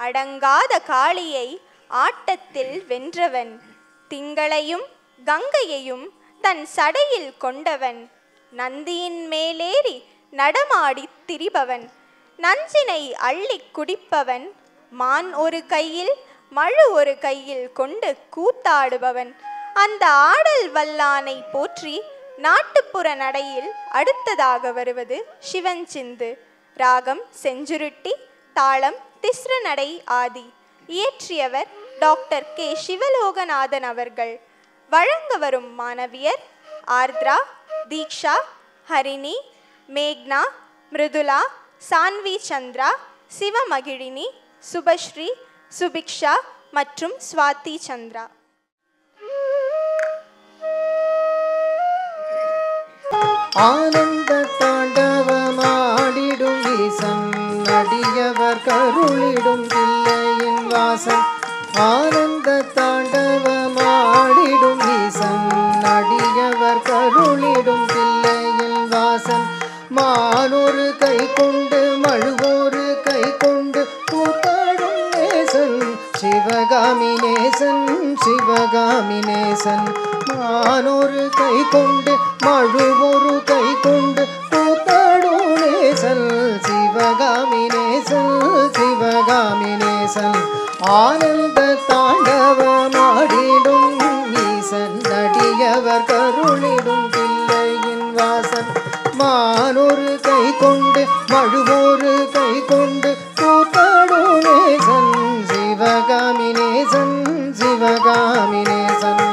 அடங்காத காளியை ஆட்டத்தில் வென்றவன், திங்களையும் கங்கையையும் தன் சடையில் கொண்டவன், நந்தியின் மேலேறி நடமாடி திரிபவன், நஞ்சினை அள்ளி குடிப்பவன், மான் ஒரு கையில் மழு ஒரு கையில் கொண்டு கூத்தாடுபவன், அந்த ஆடல் வல்லானை போற்றி நாட்டுப்புற நடையில் அடுத்ததாக வருவது சிவஞ்சிந்து. ராகம் செஞ்சுருட்டி, தாளம் திஸ்ர நடை ஆதி. இயற்றியவர் டாக்டர் கே சிவலோகநாதன் அவர்கள். வழங்க வரும் மாணவியர் ஆர்த்ரா, தீக்ஷா, ஹரிணி, மேக்னா, மிருதுலா, சான்வி சந்திரா, சிவமகிழினி, சுபஸ்ரீ, சுபிக்ஷா மற்றும் ஸ்வாதி சந்திரா. ஆனந்த தாண்டவமாடிடும் ஈசன், அடியவர் கருளிடும் தில்லையின் வாசன். ஆனந்த தாண்டவமாடிடும் ஈசன், அடியவர் கருளிடும் தில்லையின் வாசன். மானொரு கை கொண்டு மழுவோரு கை கொண்டு கூத்தாடும் நேசன், சிவகாமி நேசன், சிவகாமி நேசன். மானொரு கை கொண்டு மழுவொரு கை கொண்டு கூத்தாடும் நேசன், சிவகாமி நேசன், சிவகாமி நேசன். ஆனந்த தாண்டவமாடிடும் ஈசன், அடியவர் கருளிடும் தில்லையின் வாசன். மானொரு கை கொண்டு மழுவோரு கை கொண்டு கூத்தாடும் நேசன், சிவகாமி நேசன், சிவகாமி நேசன்.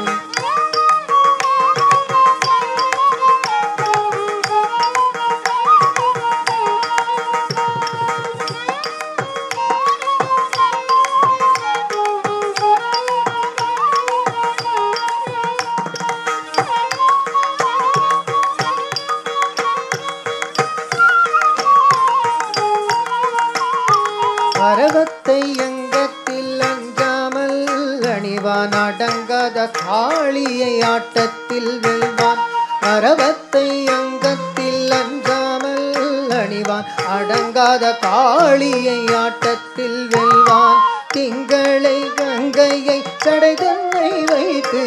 அரவத்தை அங்கத்தில் அஞ்சாமல் அணிவான், அடங்காத காளியை ஆட்டத்தில் வெல்வான். அரவத்தை அங்கத்தில் அஞ்சாமல் அணிவான், அடங்காத காளியை ஆட்டத்தில் வெல்வான். திங்களை கங்கையை சடை தன்னை வைத்து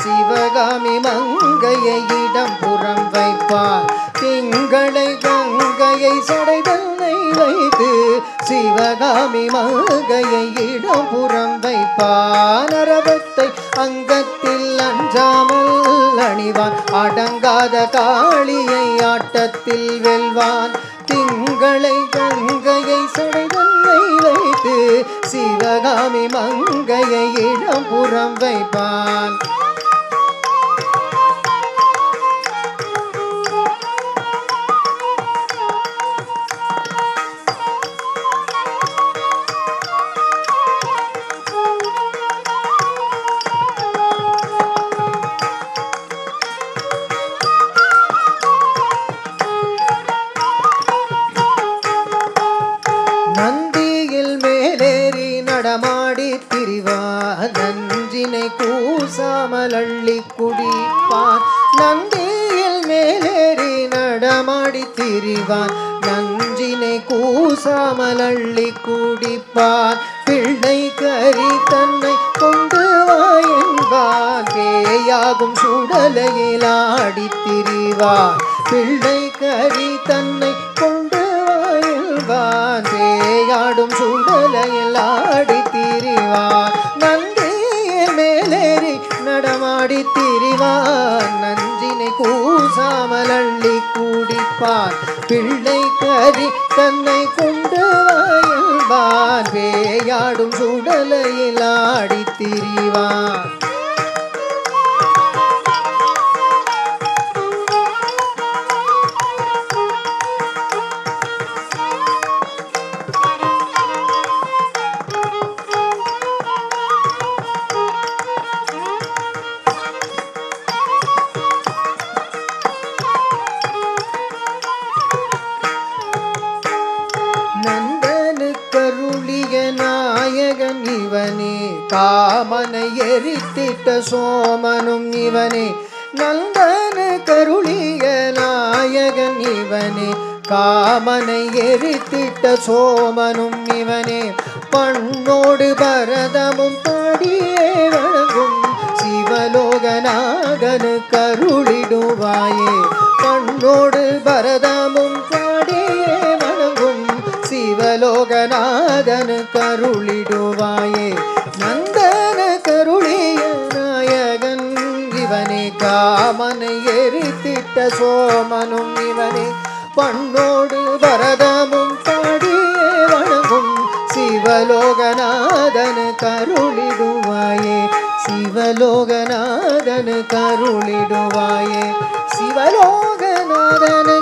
சிவகாமி மங்கையை இடம் புறம் வைப்பார். திங்களை கங்கையை சடை தன்னை வைத்து சிவகாமி மங்கையை இடம் புறம் வைப்பான். அரவத்தை அங்கத்தில் அஞ்சாமல் அணிவான், அடங்காத காளியை ஆட்டத்தில் வெல்வான். திங்களை கங்கையை சடை தன்னை வைத்து சிவகாமி மங்கையை இடம் புறம் வைப்பான். நந்தியில் மேலேறி நடமாடி திரிவான், நஞ்சினை கூசாமல் அள்ளி குடிப்பான். நந்தியில் மேலேறி நடமாடி திரிவான், நஞ்சினை கூசாமல் அள்ளி குடிப்பான். பிள்ளை கறி தன்னை கொண்டு வாயன்பான், பேயாகும் சுடலையில் ஆடி திரிவான். பிள்ளை கறி தன்னை கொண்டு வாயன்பான், பேயாடும் சுடலையில் ஆடி திரிவான். நந்தியின் மேலேறி நடமாடி திரிவான், நஞ்சினை கூசாமல் அள்ளி குடிப்பான். பிள்ளை கறி தன்னை கொண்டு வாயன்பான், பேயாடும் சுடலையில் ஆடி திரிவான். நந்தனுக்கருளிய நாயகன் இவனே, காமனை எரித்திட்ட சோமனும் இவனே. நந்தனுக்கருளிய நாயகன் இவனே, காமனை எரித்திட்ட சோமனும் இவனே. பண்ணோடு பரதமும் பாடியே வணங்கும் சிவலோகநாதனு கருளிடுவாயே பண்ணோடு பரதமும் பாடியே வணங்கும் சிவலோகநாதனு கருளிடுவாயே நந்தன கருளிய நாயகன் இவனே காமனை எரித்திட்ட சோமனும் இவனே பண்ணோடு பரதமும் பாடியே வணங்கும் சிவலோகநாதனு கருளிடுவாயே சிவலோகநாதனு கருளிடுவாயே சிவலோகநாதனு